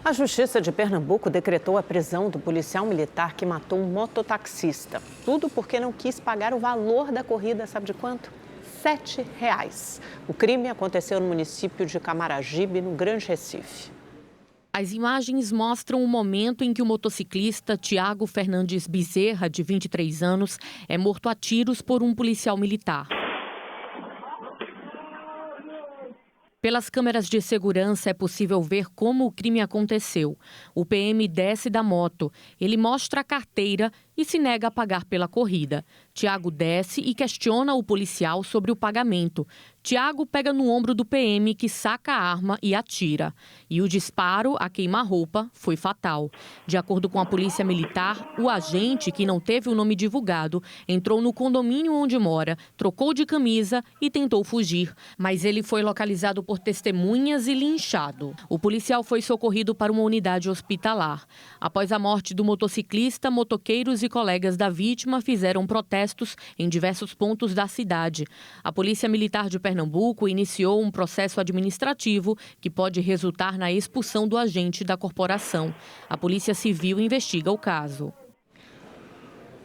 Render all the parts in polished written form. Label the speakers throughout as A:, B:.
A: A Justiça de Pernambuco decretou a prisão do policial militar que matou um mototaxista. Tudo porque não quis pagar o valor da corrida, sabe de quanto? R$7. O crime aconteceu no município de Camaragibe, no Grande Recife.
B: As imagens mostram o momento em que o motociclista Tiago Fernandes Bezerra, de 23 anos, é morto a tiros por um policial militar. Pelas câmeras de segurança é possível ver como o crime aconteceu. O PM desce da moto, ele mostra a carteira e se nega a pagar pela corrida. Tiago desce e questiona o policial sobre o pagamento. Tiago pega no ombro do PM, que saca a arma e atira. E o disparo, a queima-roupa, foi fatal. De acordo com a polícia militar, o agente, que não teve o nome divulgado, entrou no condomínio onde mora, trocou de camisa e tentou fugir. Mas ele foi localizado por testemunhas e linchado. O policial foi socorrido para uma unidade hospitalar. Após a morte do motociclista, motoqueiros e colegas da vítima fizeram protestos em diversos pontos da cidade. A Polícia Militar de Pernambuco iniciou um processo administrativo que pode resultar na expulsão do agente da corporação. A Polícia Civil investiga o caso.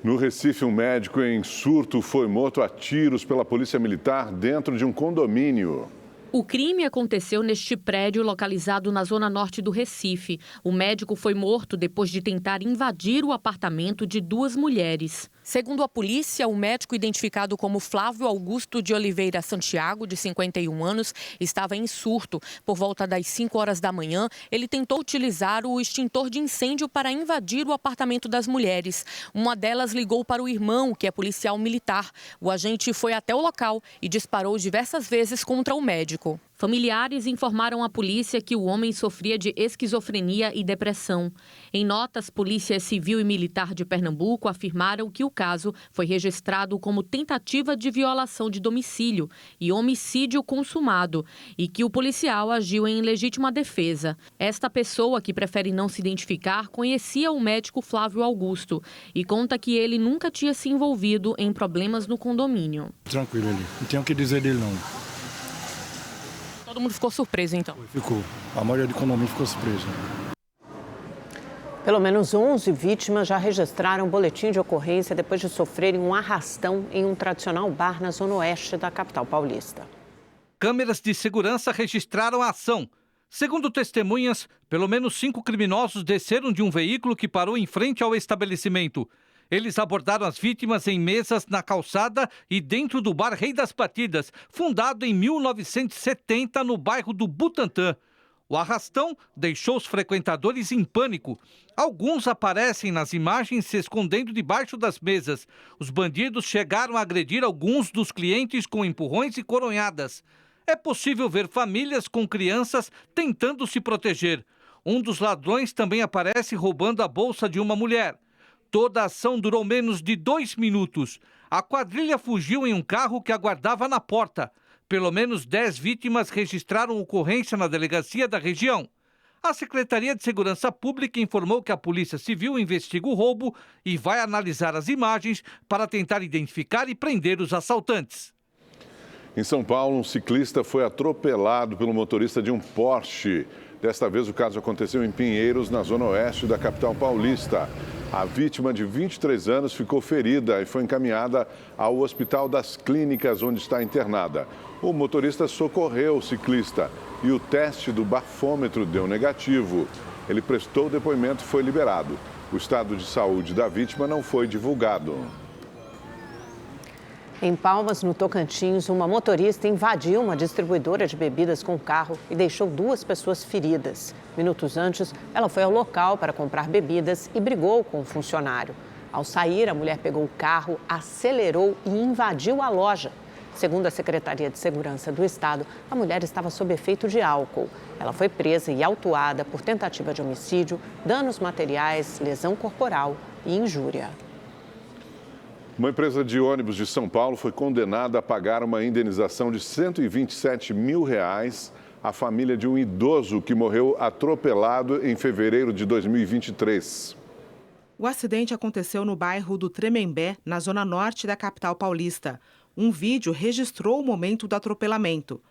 C: No Recife, um médico em surto foi morto a tiros pela Polícia Militar dentro de um condomínio.
B: O crime aconteceu neste prédio localizado na zona norte do Recife. O médico foi morto depois de tentar invadir o apartamento de duas mulheres. Segundo a polícia, o médico, identificado como Flávio Augusto de Oliveira Santiago, de 51 anos, estava em surto. Por volta das 5 horas da manhã, ele tentou utilizar o extintor de incêndio para invadir o apartamento das mulheres. Uma delas ligou para o irmão, que é policial militar. O agente foi até o local e disparou diversas vezes contra o médico. Familiares informaram à polícia que o homem sofria de esquizofrenia e depressão. Em notas, Polícia Civil e Militar de Pernambuco afirmaram que o caso foi registrado como tentativa de violação de domicílio e homicídio consumado e que o policial agiu em legítima defesa. Esta pessoa, que prefere não se identificar, conhecia o médico Flávio Augusto e conta que ele nunca tinha se envolvido em problemas no condomínio.
D: Tranquilo ali, não tenho o que dizer dele não.
B: Todo mundo ficou surpreso, então?
D: Ficou. A maioria do condomínio ficou surpresa.
A: Pelo menos 11 vítimas já registraram boletim de ocorrência depois de sofrerem um arrastão em um tradicional bar na zona oeste da capital paulista.
E: Câmeras de segurança registraram a ação. Segundo testemunhas, pelo menos 5 criminosos desceram de um veículo que parou em frente ao estabelecimento. Eles abordaram as vítimas em mesas na calçada e dentro do bar Rei das Batidas, fundado em 1970 no bairro do Butantã. O arrastão deixou os frequentadores em pânico. Alguns aparecem nas imagens se escondendo debaixo das mesas. Os bandidos chegaram a agredir alguns dos clientes com empurrões e coronhadas. É possível ver famílias com crianças tentando se proteger. Um dos ladrões também aparece roubando a bolsa de uma mulher. Toda a ação durou menos de 2 minutos. A quadrilha fugiu em um carro que aguardava na porta. Pelo menos 10 vítimas registraram ocorrência na delegacia da região. A Secretaria de Segurança Pública informou que a Polícia Civil investiga o roubo e vai analisar as imagens para tentar identificar e prender os assaltantes.
C: Em São Paulo, um ciclista foi atropelado pelo motorista de um Porsche. Desta vez, o caso aconteceu em Pinheiros, na zona oeste da capital paulista. A vítima, de 23 anos, ficou ferida e foi encaminhada ao Hospital das Clínicas, onde está internada. O motorista socorreu o ciclista e o teste do bafômetro deu negativo. Ele prestou depoimento e foi liberado. O estado de saúde da vítima não foi divulgado.
A: Em Palmas, no Tocantins, uma motorista invadiu uma distribuidora de bebidas com o carro e deixou 2 pessoas feridas. Minutos antes, ela foi ao local para comprar bebidas e brigou com o funcionário. Ao sair, a mulher pegou o carro, acelerou e invadiu a loja. Segundo a Secretaria de Segurança do Estado, a mulher estava sob efeito de álcool. Ela foi presa e autuada por tentativa de homicídio, danos materiais, lesão corporal e injúria.
C: Uma empresa de ônibus de São Paulo foi condenada a pagar uma indenização de R$127 mil à família de um idoso que morreu atropelado em fevereiro de 2023.
F: O acidente aconteceu no bairro do Tremembé, na zona norte da capital paulista. Um vídeo registrou o momento do atropelamento.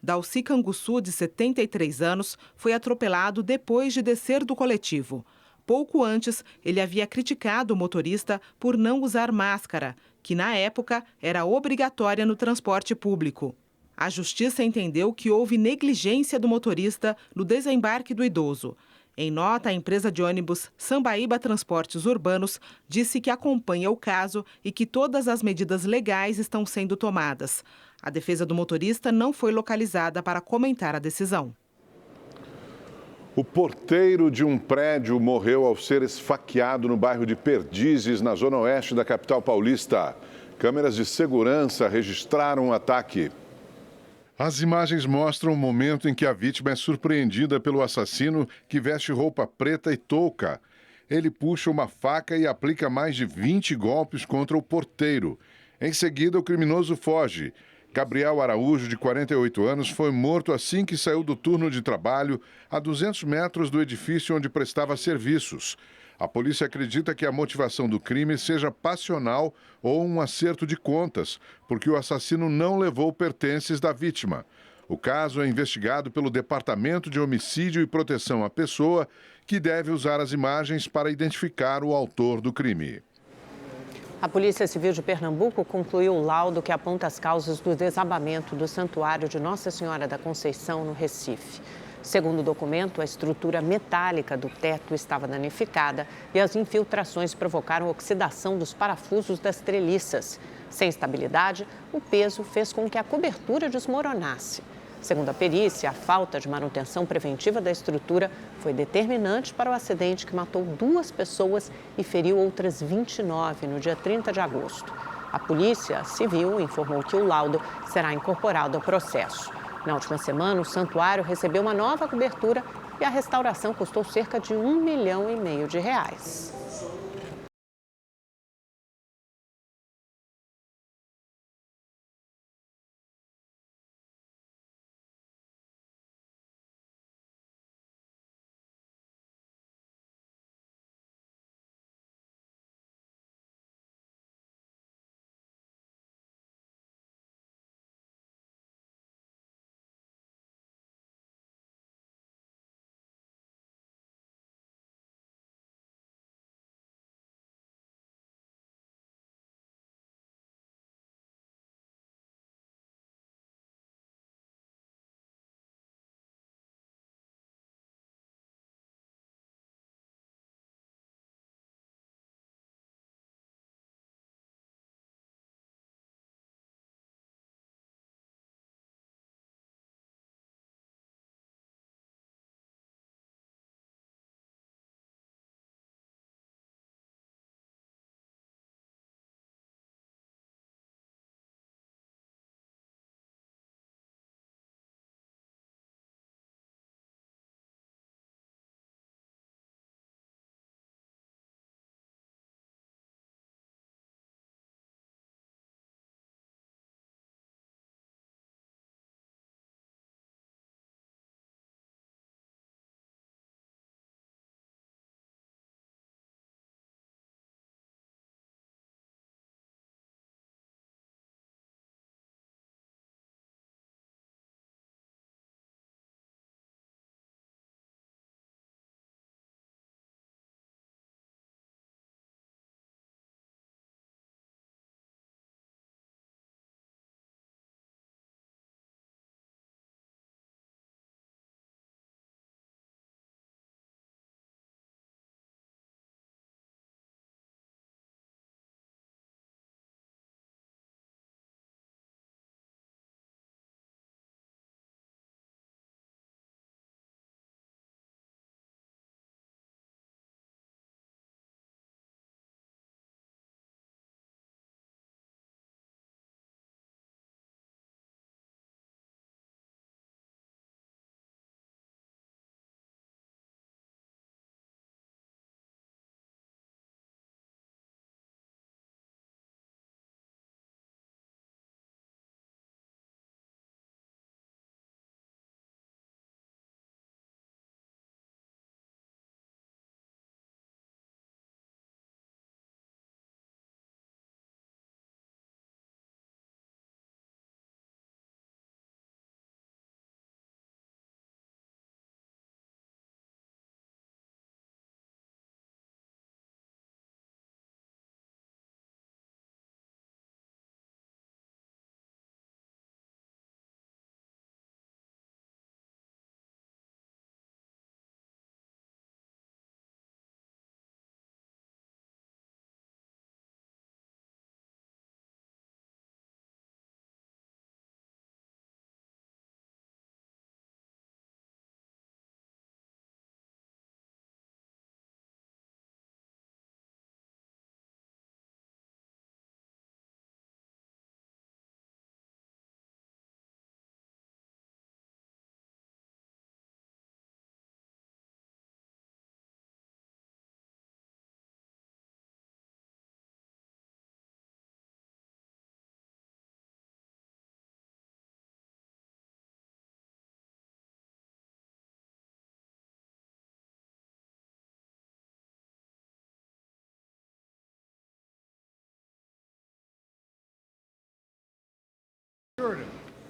F: Dalci Canguçu, de 73 anos, foi atropelado depois de descer do coletivo. Pouco antes, ele havia criticado o motorista por não usar máscara, que na época era obrigatória no transporte público. A justiça entendeu que houve negligência do motorista no desembarque do idoso. Em nota, a empresa de ônibus Sambaíba Transportes Urbanos disse que acompanha o caso e que todas as medidas legais estão sendo tomadas. A defesa do motorista não foi localizada para comentar a decisão.
C: O porteiro de um prédio morreu ao ser esfaqueado no bairro de Perdizes, na zona oeste da capital paulista. Câmeras de segurança registraram o ataque. As imagens mostram o momento em que a vítima é surpreendida pelo assassino, que veste roupa preta e touca. Ele puxa uma faca e aplica mais de 20 golpes contra o porteiro. Em seguida, o criminoso foge. Gabriel Araújo, de 48 anos, foi morto assim que saiu do turno de trabalho a 200 metros do edifício onde prestava serviços. A polícia acredita que a motivação do crime seja passional ou um acerto de contas, porque o assassino não levou pertences da vítima. O caso é investigado pelo Departamento de Homicídio e Proteção à Pessoa, que deve usar as imagens para identificar o autor do crime.
A: A Polícia Civil de Pernambuco concluiu o laudo que aponta as causas do desabamento do Santuário de Nossa Senhora da Conceição, no Recife. Segundo o documento, a estrutura metálica do teto estava danificada e as infiltrações provocaram oxidação dos parafusos das treliças. Sem estabilidade, o peso fez com que a cobertura desmoronasse. Segundo a perícia, a falta de manutenção preventiva da estrutura foi determinante para o acidente que matou 2 pessoas e feriu outras 29 no dia 30 de agosto. A Polícia Civil informou que o laudo será incorporado ao processo. Na última semana, o santuário recebeu uma nova cobertura e a restauração custou cerca de R$1,5 milhão.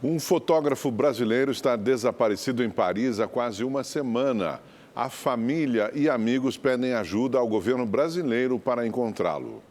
C: Um fotógrafo brasileiro está desaparecido em Paris há quase uma semana. A família e amigos pedem ajuda ao governo brasileiro para encontrá-lo.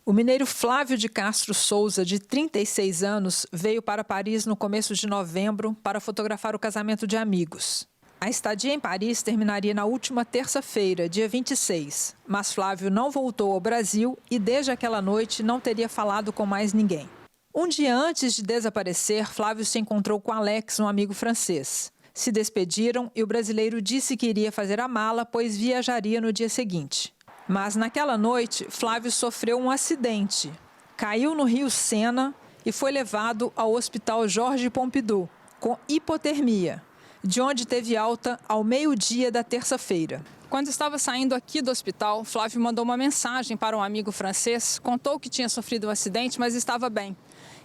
G: O mineiro Flávio de Castro Souza, de 36 anos, veio para Paris no começo de novembro para fotografar o casamento de amigos. A estadia em Paris terminaria na última terça-feira, dia 26, mas Flávio não voltou ao Brasil e desde aquela noite não teria falado com mais ninguém. Um dia antes de desaparecer, Flávio se encontrou com Alex, um amigo francês. Se despediram e o brasileiro disse que iria fazer a mala, pois viajaria no dia seguinte. Mas naquela noite, Flávio sofreu um acidente. Caiu no rio Sena e foi levado ao Hospital Georges Pompidou, com hipotermia, de onde teve alta ao meio-dia da terça-feira. Quando estava saindo aqui do hospital, Flávio mandou uma mensagem para um amigo francês, contou que tinha sofrido um acidente, mas estava bem.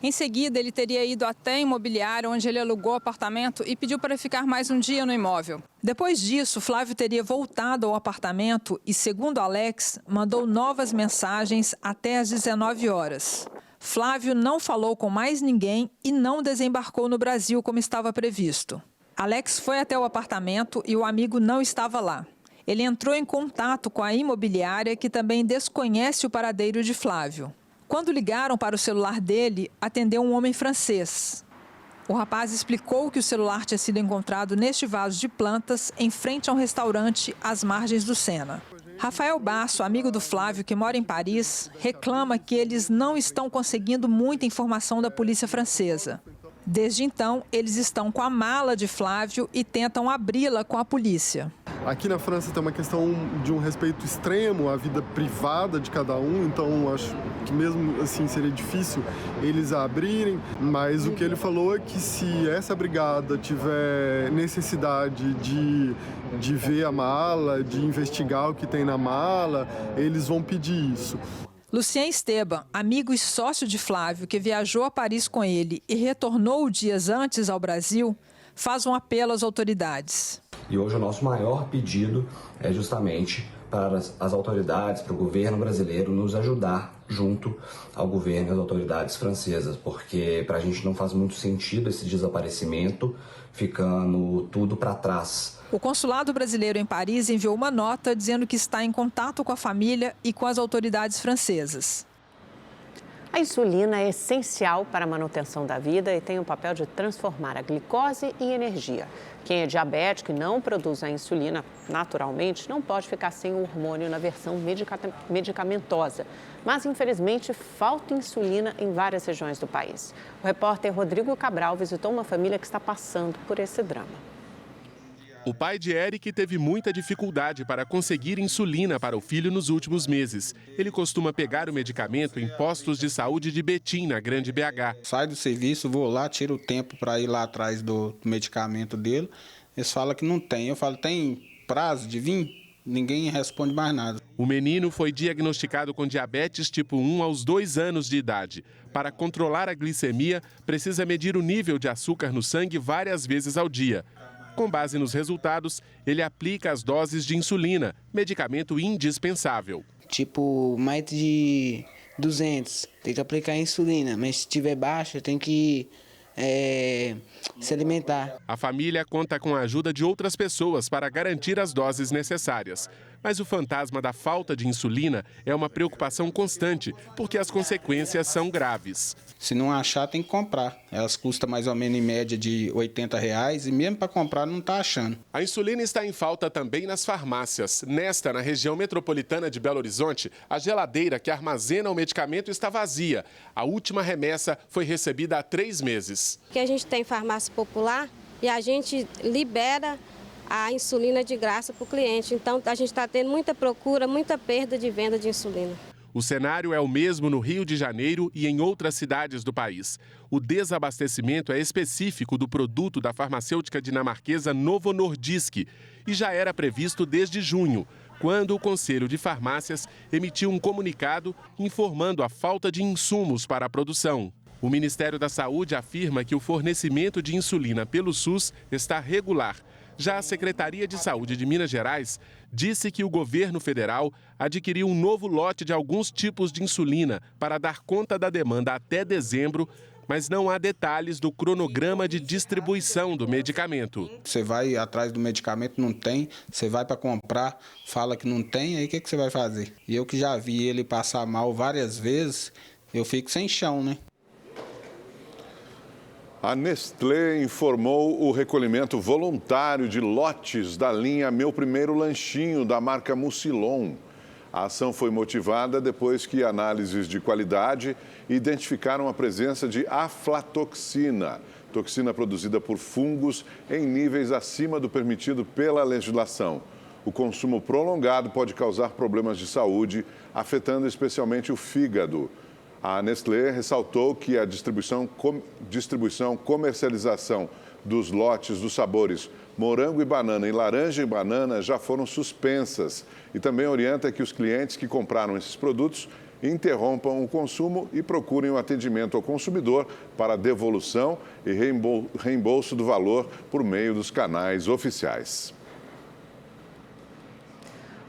G: Em seguida, ele teria ido até a imobiliária, onde ele alugou o apartamento e pediu para ficar mais um dia no imóvel. Depois disso, Flávio teria voltado ao apartamento e, segundo Alex, mandou novas mensagens até às 19 horas. Flávio não falou com mais ninguém e não desembarcou no Brasil como estava previsto. Alex foi até o apartamento e o amigo não estava lá. Ele entrou em contato com a imobiliária, que também desconhece o paradeiro de Flávio. Quando ligaram para o celular dele, atendeu um homem francês. O rapaz explicou que o celular tinha sido encontrado neste vaso de plantas, em frente a um restaurante às margens do Sena. Rafael Basso, amigo do Flávio, que mora em Paris, reclama que eles não estão conseguindo muita informação da polícia francesa. Desde então, eles estão com a mala de Flávio e tentam abri-la com a polícia.
H: Aqui na França tem uma questão de um respeito extremo à vida privada de cada um, então acho que mesmo assim seria difícil eles abrirem, mas o que ele falou é que se essa brigada tiver necessidade de ver a mala, de investigar o que tem na mala, eles vão pedir isso.
G: Lucien Esteban, amigo e sócio de Flávio, que viajou a Paris com ele e retornou dias antes ao Brasil, faz um apelo às autoridades.
I: E hoje o nosso maior pedido é justamente para as autoridades, para o governo brasileiro nos ajudar junto ao governo e às autoridades francesas, porque para a gente não faz muito sentido esse desaparecimento, ficando tudo para trás.
G: O consulado brasileiro em Paris enviou uma nota dizendo que está em contato com a família e com as autoridades francesas.
A: A insulina é essencial para a manutenção da vida e tem o papel de transformar a glicose em energia. Quem é diabético e não produz a insulina naturalmente não pode ficar sem o hormônio na versão medicamentosa. Mas, infelizmente, falta insulina em várias regiões do país. O repórter Rodrigo Cabral visitou uma família que está passando por esse drama.
J: O pai de Eric teve muita dificuldade para conseguir insulina para o filho nos últimos meses. Ele costuma pegar o medicamento em postos de saúde de Betim, na Grande BH.
K: Saio do serviço, vou lá, tiro o tempo para ir lá atrás do medicamento dele. Eles falam que não tem. Eu falo, tem prazo de vir? Ninguém responde mais nada.
J: O menino foi diagnosticado com diabetes tipo 1 aos 2 anos de idade. Para controlar a glicemia, precisa medir o nível de açúcar no sangue várias vezes ao dia. Com base nos resultados, ele aplica as doses de insulina, medicamento indispensável.
L: Tipo, mais de 200, tem que aplicar insulina, mas se tiver baixa, tem que se alimentar.
J: A família conta com a ajuda de outras pessoas para garantir as doses necessárias. Mas o fantasma da falta de insulina é uma preocupação constante, porque as consequências são graves.
K: Se não achar, tem que comprar. Elas custam mais ou menos em média de R$80 e mesmo para comprar não está achando.
J: A insulina está em falta também nas farmácias. Na região metropolitana de Belo Horizonte, a geladeira que armazena o medicamento está vazia. A última remessa foi recebida há 3 meses.
M: Que a gente tem farmácia popular e a gente libera a insulina de graça para o cliente. Então, a gente está tendo muita procura, muita perda de venda de insulina.
J: O cenário é o mesmo no Rio de Janeiro e em outras cidades do país. O desabastecimento é específico do produto da farmacêutica dinamarquesa Novo Nordisk e já era previsto desde junho, quando o Conselho de Farmácias emitiu um comunicado informando a falta de insumos para a produção. O Ministério da Saúde afirma que o fornecimento de insulina pelo SUS está regular. Já a Secretaria de Saúde de Minas Gerais disse que o governo federal adquiriu um novo lote de alguns tipos de insulina para dar conta da demanda até dezembro, mas não há detalhes do cronograma de distribuição do medicamento.
K: Você vai atrás do medicamento, não tem, você vai para comprar, fala que não tem, aí o que você vai fazer? E eu que já vi ele passar mal várias vezes, eu fico sem chão, né?
C: A Nestlé informou o recolhimento voluntário de lotes da linha Meu Primeiro Lanchinho, da marca Mucilon. A ação foi motivada depois que análises de qualidade identificaram a presença de aflatoxina, toxina produzida por fungos em níveis acima do permitido pela legislação. O consumo prolongado pode causar problemas de saúde, afetando especialmente o fígado. A Nestlé ressaltou que a distribuição, comercialização dos lotes dos sabores morango e banana e laranja e banana já foram suspensas e também orienta que os clientes que compraram esses produtos interrompam o consumo e procurem o atendimento ao consumidor para devolução e reembolso do valor por meio dos canais oficiais.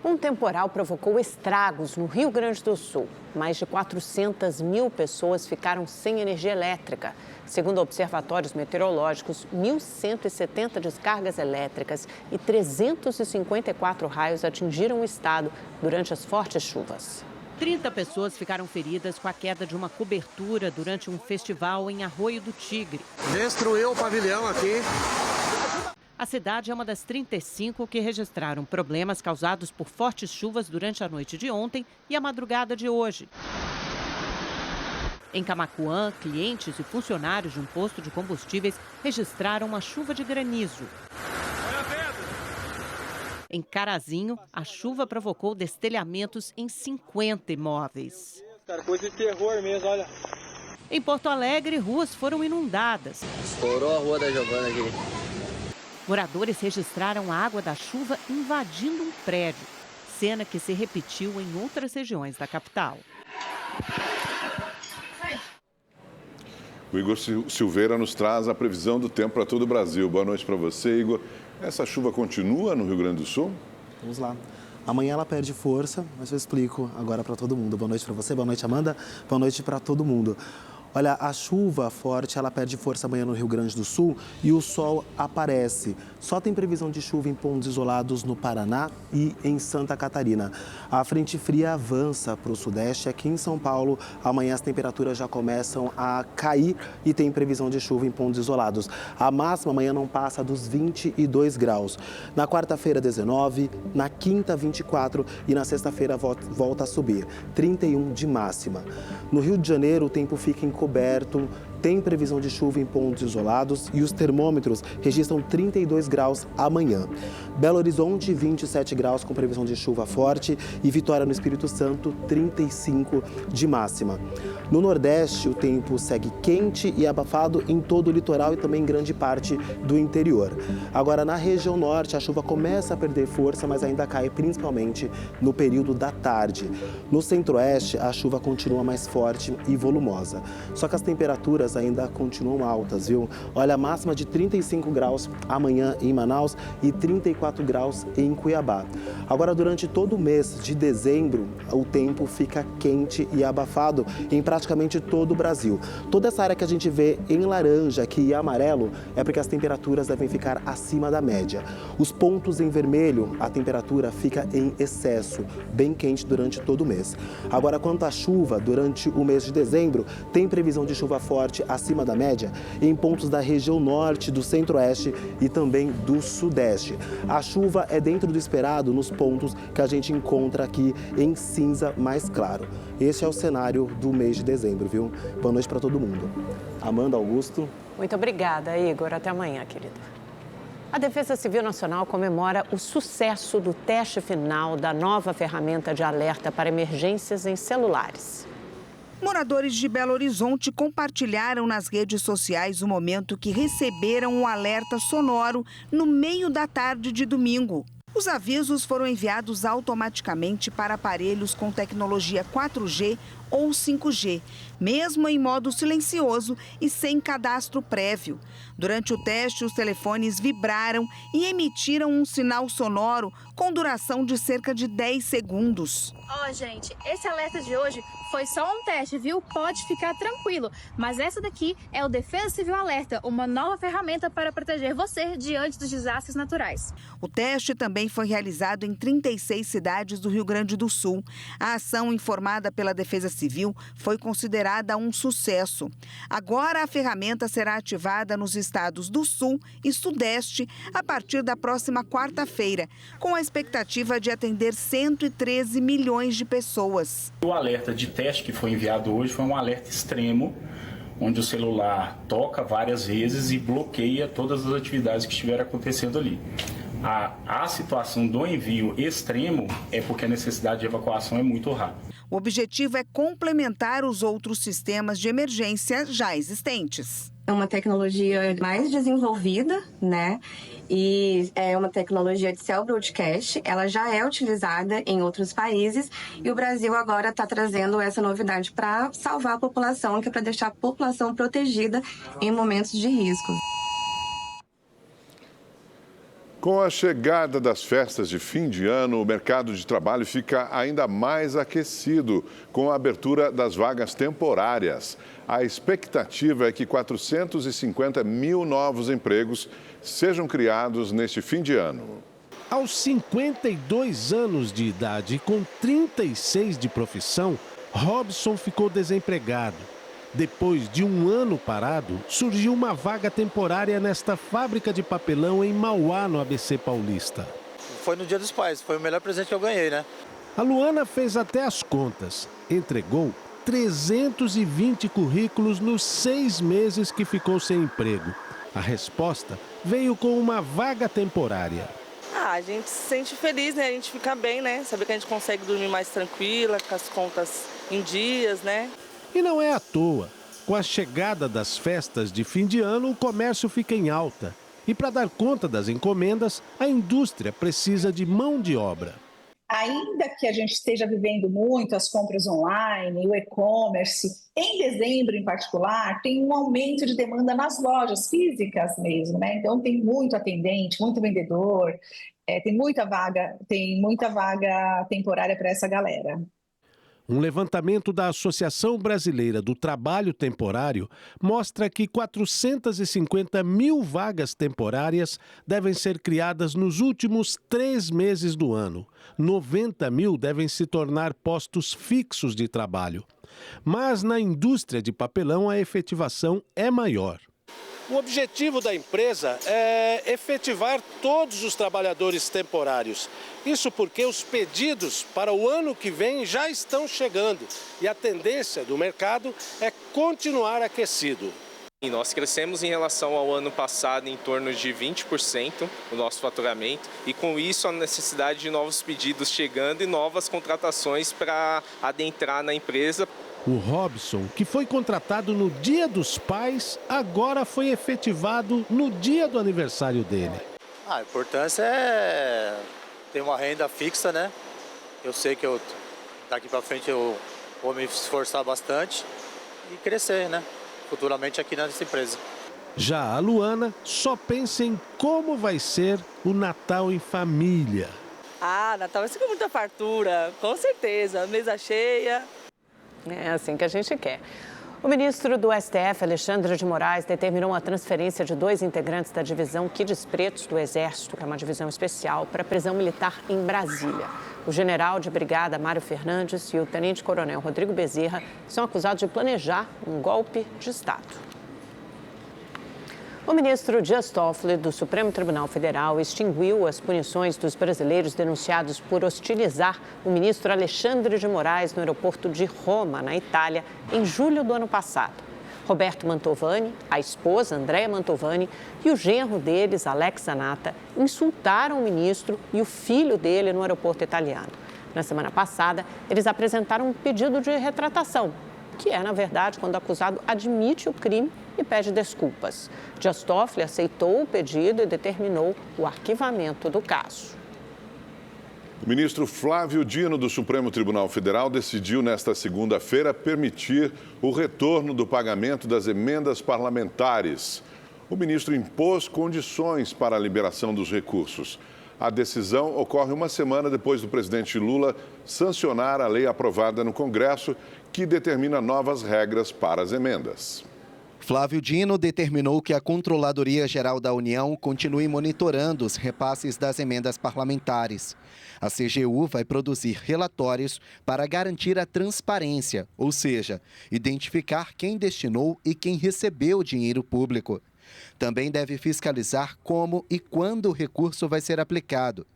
A: Um temporal provocou estragos no Rio Grande do Sul. Mais de 400 mil pessoas ficaram sem energia elétrica. Segundo observatórios meteorológicos, 1.170 descargas elétricas e 354 raios atingiram o estado durante as fortes chuvas.
B: 30 pessoas ficaram feridas com a queda de uma cobertura durante um festival em Arroio do Tigre.
N: Destruiu o pavilhão aqui.
B: A cidade é uma das 35 que registraram problemas causados por fortes chuvas durante a noite de ontem e a madrugada de hoje. Em Camaquã, clientes e funcionários de um posto de combustíveis registraram uma chuva de granizo. Em Carazinho, a chuva provocou destelhamentos em 50 imóveis.
N: Cara, coisa de terror mesmo, olha.
B: Em Porto Alegre, ruas foram inundadas.
N: Estourou a rua da Giovana aqui.
B: Moradores registraram a água da chuva invadindo um prédio, cena que se repetiu em outras regiões da capital.
C: O Igor Silveira nos traz a previsão do tempo para todo o Brasil. Boa noite para você, Igor. Essa chuva continua no Rio Grande do Sul?
O: Vamos lá. Amanhã ela perde força, mas eu explico agora para todo mundo. Boa noite para você, boa noite, Amanda. Boa noite para todo mundo. Olha, a chuva forte, ela perde força amanhã no Rio Grande do Sul e o sol aparece. Só tem previsão de chuva em pontos isolados no Paraná e em Santa Catarina. A frente fria avança para o sudeste. Aqui em São Paulo, amanhã as temperaturas já começam a cair e tem previsão de chuva em pontos isolados. A máxima amanhã não passa dos 22 graus. Na quarta-feira, 19, na quinta, 24 e na sexta-feira volta a subir, 31 de máxima. No Rio de Janeiro, o tempo fica encoberto, tem previsão de chuva em pontos isolados e os termômetros registram 32 graus amanhã. Belo Horizonte, 27 graus com previsão de chuva forte e Vitória no Espírito Santo, 35 de máxima. No Nordeste, o tempo segue quente e abafado em todo o litoral e também em grande parte do interior. Agora, na região norte, a chuva começa a perder força, mas ainda cai principalmente no período da tarde. No centro-oeste, a chuva continua mais forte e volumosa. Só que as temperaturas ainda continuam altas, viu? Olha, a máxima de 35 graus amanhã em Manaus e 34 graus em Cuiabá. Agora, durante todo o mês de dezembro, o tempo fica quente e abafado em praticamente todo o Brasil. Toda essa área que a gente vê em laranja aqui e amarelo é porque as temperaturas devem ficar acima da média. Os pontos em vermelho, a temperatura fica em excesso, bem quente durante todo o mês. Agora, quanto à chuva, durante o mês de dezembro, tem previsão de chuva forte acima da média em pontos da região norte, do centro-oeste e também do sudeste. A chuva é dentro do esperado nos pontos que a gente encontra aqui em cinza mais claro. Esse é o cenário do mês de dezembro, viu? Boa noite para todo mundo. Amanda, Augusto.
A: Muito obrigada, Igor. Até amanhã, querido. A Defesa Civil Nacional comemora o sucesso do teste final da nova ferramenta de alerta para emergências em celulares.
P: Moradores de Belo Horizonte compartilharam nas redes sociais o momento que receberam um alerta sonoro no meio da tarde de domingo. Os avisos foram enviados automaticamente para aparelhos com tecnologia 4G ou 5G, mesmo em modo silencioso e sem cadastro prévio. Durante o teste, os telefones vibraram e emitiram um sinal sonoro com duração de cerca de 10 segundos.
Q: Gente, esse alerta de hoje foi só um teste, viu? Pode ficar tranquilo. Mas essa daqui é o Defesa Civil Alerta, uma nova ferramenta para proteger você diante dos desastres naturais.
P: O teste também foi realizado em 36 cidades do Rio Grande do Sul. A ação, informada pela Defesa Civil, foi considerada um sucesso. Agora a ferramenta será ativada nos estados do Sul e Sudeste a partir da próxima quarta-feira, com a expectativa de atender 113 milhões de pessoas.
R: O alerta de teste que foi enviado hoje foi um alerta extremo, onde o celular toca várias vezes e bloqueia todas as atividades que estiverem acontecendo ali. A situação do envio extremo é porque a necessidade de evacuação é muito rápida.
P: O objetivo é complementar os outros sistemas de emergência já existentes.
S: É uma tecnologia mais desenvolvida, né? E é uma tecnologia de cell broadcast. Ela já é utilizada em outros países e o Brasil agora está trazendo essa novidade para salvar a população, que é para deixar a população protegida em momentos de risco.
C: Com a chegada das festas de fim de ano, o mercado de trabalho fica ainda mais aquecido com a abertura das vagas temporárias. A expectativa é que 450 mil novos empregos sejam criados neste fim de ano.
T: Aos 52 anos de idade e com 36 de profissão, Robson ficou desempregado. Depois de um ano parado, surgiu uma vaga temporária nesta fábrica de papelão em Mauá, no ABC Paulista.
U: Foi no Dia dos Pais, foi o melhor presente que eu ganhei, né?
T: A Luana fez até as contas. Entregou 320 currículos nos 6 meses que ficou sem emprego. A resposta veio com uma vaga temporária.
V: A gente se sente feliz, né? A gente fica bem, né? Saber que a gente consegue dormir mais tranquila, com as contas em dias, né?
T: E não é à toa. Com a chegada das festas de fim de ano, o comércio fica em alta. E para dar conta das encomendas, a indústria precisa de mão de obra.
W: Ainda que a gente esteja vivendo muito as compras online, o e-commerce, em dezembro, em particular, tem um aumento de demanda nas lojas físicas mesmo, né? Então, tem muito atendente, muito vendedor, tem muita vaga temporária para essa galera.
T: Um levantamento da Associação Brasileira do Trabalho Temporário mostra que 450 mil vagas temporárias devem ser criadas nos últimos 3 meses do ano. 90 mil devem se tornar postos fixos de trabalho. Mas na indústria de papelão a efetivação é maior.
X: O objetivo da empresa é efetivar todos os trabalhadores temporários. Isso porque os pedidos para o ano que vem já estão chegando e a tendência do mercado é continuar aquecido.
Y: E nós crescemos em relação ao ano passado em torno de 20% o nosso faturamento e com isso a necessidade de novos pedidos chegando e novas contratações para adentrar na empresa.
T: O Robson, que foi contratado no Dia dos Pais, agora foi efetivado no dia do aniversário dele.
U: A importância é ter uma renda fixa, né? Eu sei que daqui para frente eu vou me esforçar bastante e crescer, né? Futuramente aqui nessa empresa.
T: Já a Luana só pensa em como vai ser o Natal em família.
V: Natal vai ser com muita fartura, com certeza, mesa cheia.
A: É assim que a gente quer. O ministro do STF, Alexandre de Moraes, determinou a transferência de 2 integrantes da divisão Quides Pretos do Exército, que é uma divisão especial, para a prisão militar em Brasília. O general de brigada Mário Fernandes e o tenente-coronel Rodrigo Bezerra são acusados de planejar um golpe de Estado. O ministro Dias Toffoli, do Supremo Tribunal Federal, extinguiu as punições dos brasileiros denunciados por hostilizar o ministro Alexandre de Moraes no aeroporto de Roma, na Itália, em julho do ano passado. Roberto Mantovani, a esposa Andréa Mantovani e o genro deles, Alex Zanata, insultaram o ministro e o filho dele no aeroporto italiano. Na semana passada, eles apresentaram um pedido de retratação, que é, na verdade, quando o acusado admite o crime e pede desculpas. Dias Toffoli aceitou o pedido e determinou o arquivamento do caso.
C: O ministro Flávio Dino, do Supremo Tribunal Federal, decidiu nesta segunda-feira permitir o retorno do pagamento das emendas parlamentares. O ministro impôs condições para a liberação dos recursos. A decisão ocorre uma semana depois do presidente Lula sancionar a lei aprovada no Congresso, que determina novas regras para as emendas.
D: Flávio Dino determinou que a Controladoria Geral da União continue monitorando os repasses das emendas parlamentares. A CGU vai produzir relatórios para garantir a transparência, ou seja, identificar quem destinou e quem recebeu o dinheiro público. Também deve fiscalizar como e quando o recurso vai ser aplicado.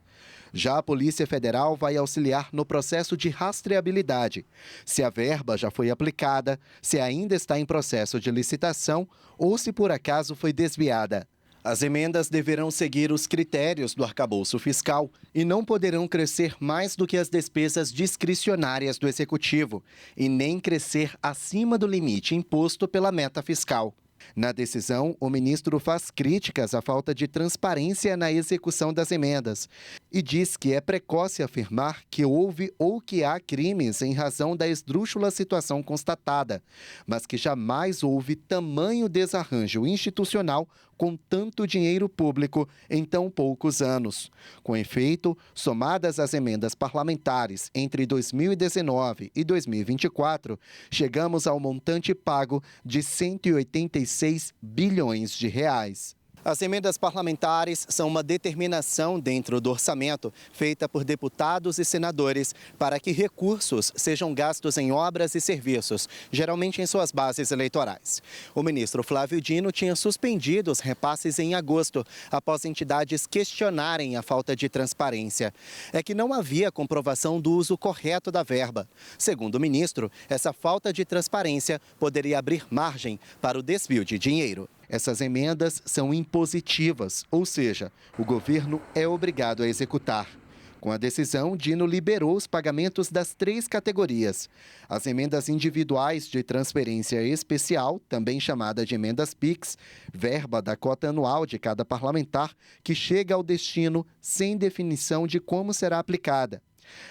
D: Já a Polícia Federal vai auxiliar no processo de rastreabilidade, se a verba já foi aplicada, se ainda está em processo de licitação ou se por acaso foi desviada. As emendas deverão seguir os critérios do arcabouço fiscal e não poderão crescer mais do que as despesas discricionárias do Executivo e nem crescer acima do limite imposto pela meta fiscal. Na decisão, o ministro faz críticas à falta de transparência na execução das emendas e diz que é precoce afirmar que houve ou que há crimes em razão da esdrúxula situação constatada, mas que jamais houve tamanho desarranjo institucional com tanto dinheiro público em tão poucos anos. Com efeito, somadas as emendas parlamentares entre 2019 e 2024, chegamos ao montante pago de 186 bilhões de reais. As emendas parlamentares são uma determinação dentro do orçamento feita por deputados e senadores para que recursos sejam gastos em obras e serviços, geralmente em suas bases eleitorais. O ministro Flávio Dino tinha suspendido os repasses em agosto, após entidades questionarem a falta de transparência. É que não havia comprovação do uso correto da verba. Segundo o ministro, essa falta de transparência poderia abrir margem para o desvio de dinheiro. Essas emendas são impositivas, ou seja, o governo é obrigado a executar. Com a decisão, Dino liberou os pagamentos das 3 categorias. As emendas individuais de transferência especial, também chamada de emendas PIX, verba da cota anual de cada parlamentar, que chega ao destino sem definição de como será aplicada.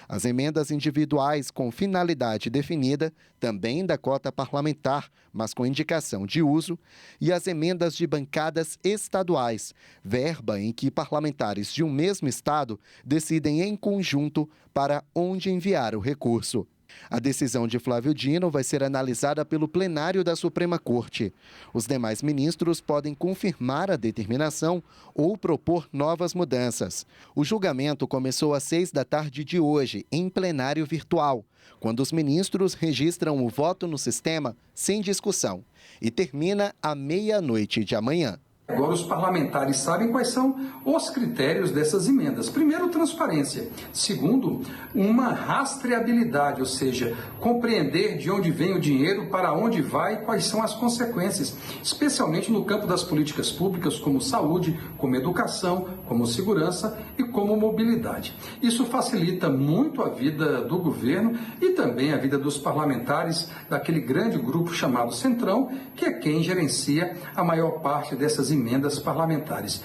D: As emendas individuais com finalidade definida, também da cota parlamentar, mas com indicação de uso, e as emendas de bancadas estaduais, verba em que parlamentares de um mesmo estado decidem em conjunto para onde enviar o recurso. A decisão de Flávio Dino vai ser analisada pelo plenário da Suprema Corte. Os demais ministros podem confirmar a determinação ou propor novas mudanças. O julgamento começou às 6 da tarde de hoje, em plenário virtual, quando os ministros registram o voto no sistema sem discussão, e termina à meia-noite de amanhã.
E: Agora os parlamentares sabem quais são os critérios dessas emendas. Primeiro, transparência. Segundo, uma rastreabilidade, ou seja, compreender de onde vem o dinheiro, para onde vai e quais são as consequências, especialmente no campo das políticas públicas como saúde, como educação, como segurança e como mobilidade. Isso facilita muito a vida do governo e também a vida dos parlamentares daquele grande grupo chamado Centrão, que é quem gerencia a maior parte dessas emendas parlamentares.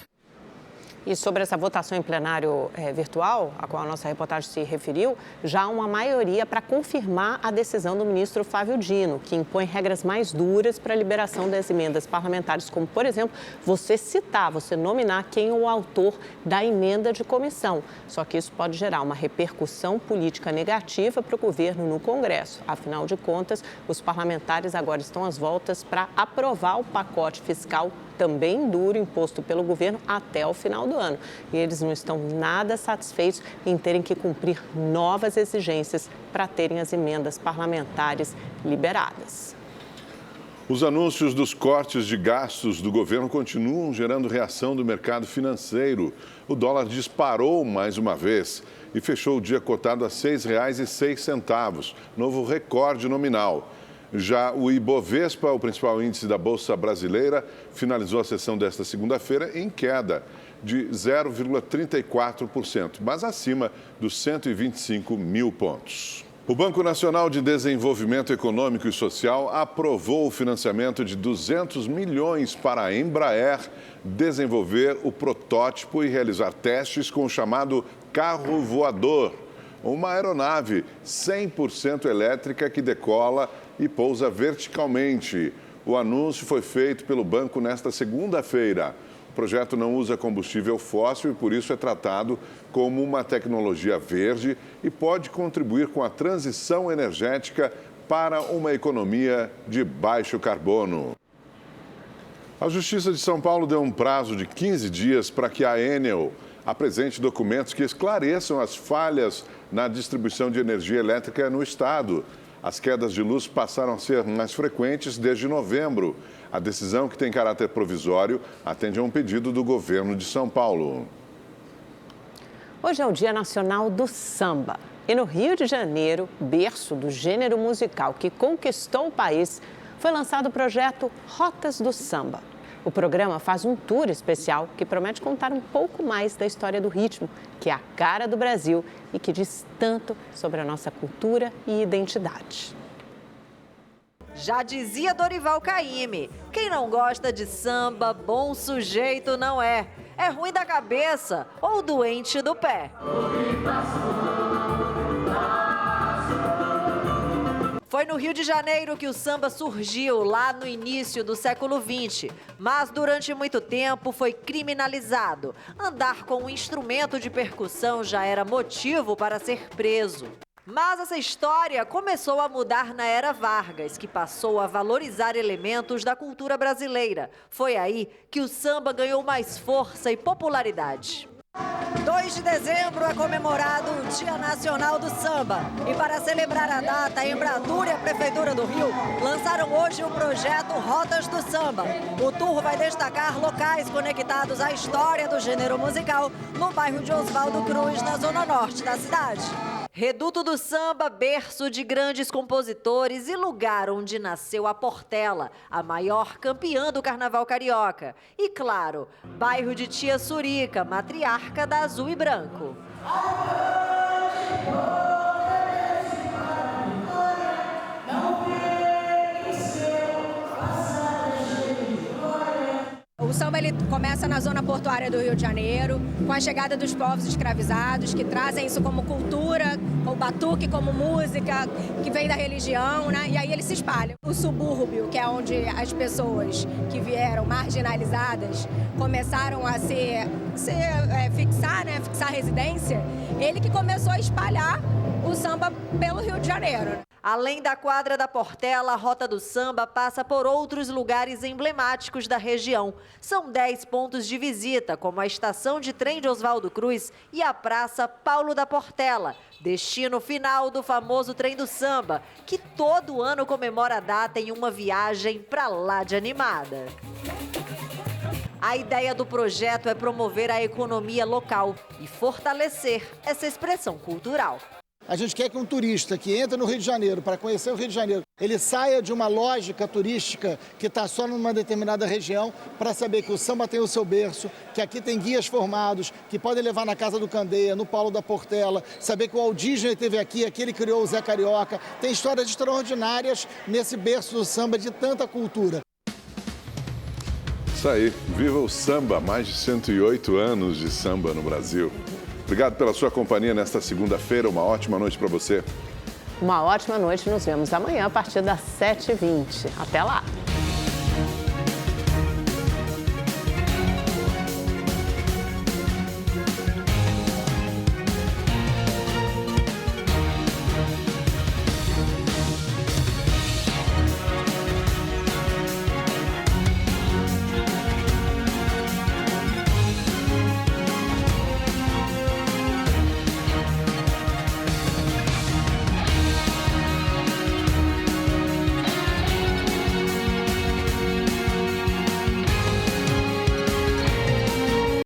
A: E sobre essa votação em plenário virtual, a qual a nossa reportagem se referiu, já há uma maioria para confirmar a decisão do ministro Flávio Dino, que impõe regras mais duras para a liberação das emendas parlamentares, como, por exemplo, você nominar quem é o autor da emenda de comissão. Só que isso pode gerar uma repercussão política negativa para o governo no Congresso. Afinal de contas, os parlamentares agora estão às voltas para aprovar o pacote fiscal também duro imposto pelo governo até o final do ano. E eles não estão nada satisfeitos em terem que cumprir novas exigências para terem as emendas parlamentares liberadas.
C: Os anúncios dos cortes de gastos do governo continuam gerando reação do mercado financeiro. O dólar disparou mais uma vez e fechou o dia cotado a R$ 6,06, novo recorde nominal. Já o Ibovespa, o principal índice da Bolsa Brasileira, finalizou a sessão desta segunda-feira em queda de 0,34%, mas acima dos 125 mil pontos. O Banco Nacional de Desenvolvimento Econômico e Social aprovou o financiamento de 200 milhões para a Embraer desenvolver o protótipo e realizar testes com o chamado carro voador, uma aeronave 100% elétrica que decola e pousa verticalmente. O anúncio foi feito pelo banco nesta segunda-feira. O projeto não usa combustível fóssil e, por isso, é tratado como uma tecnologia verde e pode contribuir com a transição energética para uma economia de baixo carbono. A Justiça de São Paulo deu um prazo de 15 dias para que a Enel apresente documentos que esclareçam as falhas na distribuição de energia elétrica no estado. As quedas de luz passaram a ser mais frequentes desde novembro. A decisão, que tem caráter provisório, atende a um pedido do governo de São Paulo.
A: Hoje é o Dia Nacional do Samba. E no Rio de Janeiro, berço do gênero musical que conquistou o país, foi lançado o projeto Rotas do Samba. O programa faz um tour especial que promete contar um pouco mais da história do ritmo, que é a cara do Brasil e que diz tanto sobre a nossa cultura e identidade.
F: Já dizia Dorival Caymmi, quem não gosta de samba, bom sujeito não é. É ruim da cabeça ou doente do pé. Foi no Rio de Janeiro que o samba surgiu, lá no início do século XX. Mas durante muito tempo foi criminalizado. Andar com um instrumento de percussão já era motivo para ser preso. Mas essa história começou a mudar na era Vargas, que passou a valorizar elementos da cultura brasileira. Foi aí que o samba ganhou mais força e popularidade. 2 de dezembro é comemorado o Dia Nacional do Samba. E para celebrar a data, a Embratur e a Prefeitura do Rio lançaram hoje o projeto Rotas do Samba. O tour vai destacar locais conectados à história do gênero musical no bairro de Oswaldo Cruz, na zona norte da cidade. Reduto do samba, berço de grandes compositores e lugar onde nasceu a Portela, a maior campeã do carnaval carioca. E, claro, bairro de Tia Surica, matriarca da Azul e Branco.
G: O samba ele começa na zona portuária do Rio de Janeiro, com a chegada dos povos escravizados, que trazem isso como cultura, o batuque como música, que vem da religião, né? E aí ele se espalha. O subúrbio, que é onde as pessoas que vieram marginalizadas começaram a fixar residência, ele que começou a espalhar o samba pelo Rio de Janeiro.
F: Além da quadra da Portela, a Rota do Samba passa por outros lugares emblemáticos da região. São 10 pontos de visita, como a estação de trem de Oswaldo Cruz e a Praça Paulo da Portela, destino final do famoso Trem do Samba, que todo ano comemora a data em uma viagem pra lá de animada. A ideia do projeto é promover a economia local e fortalecer essa expressão cultural.
H: A gente quer que um turista que entra no Rio de Janeiro para conhecer o Rio de Janeiro, ele saia de uma lógica turística que está só numa determinada região para saber que o samba tem o seu berço, que aqui tem guias formados, que podem levar na Casa do Candeia, no Paulo da Portela, saber que o Walt Disney esteve aqui ele criou o Zé Carioca. Tem histórias extraordinárias nesse berço do samba de tanta cultura.
C: Isso aí, viva o samba, mais de 108 anos de samba no Brasil. Obrigado pela sua companhia nesta segunda-feira. Uma ótima noite para você.
A: Uma ótima noite. Nos vemos amanhã a partir das 7h20. Até lá.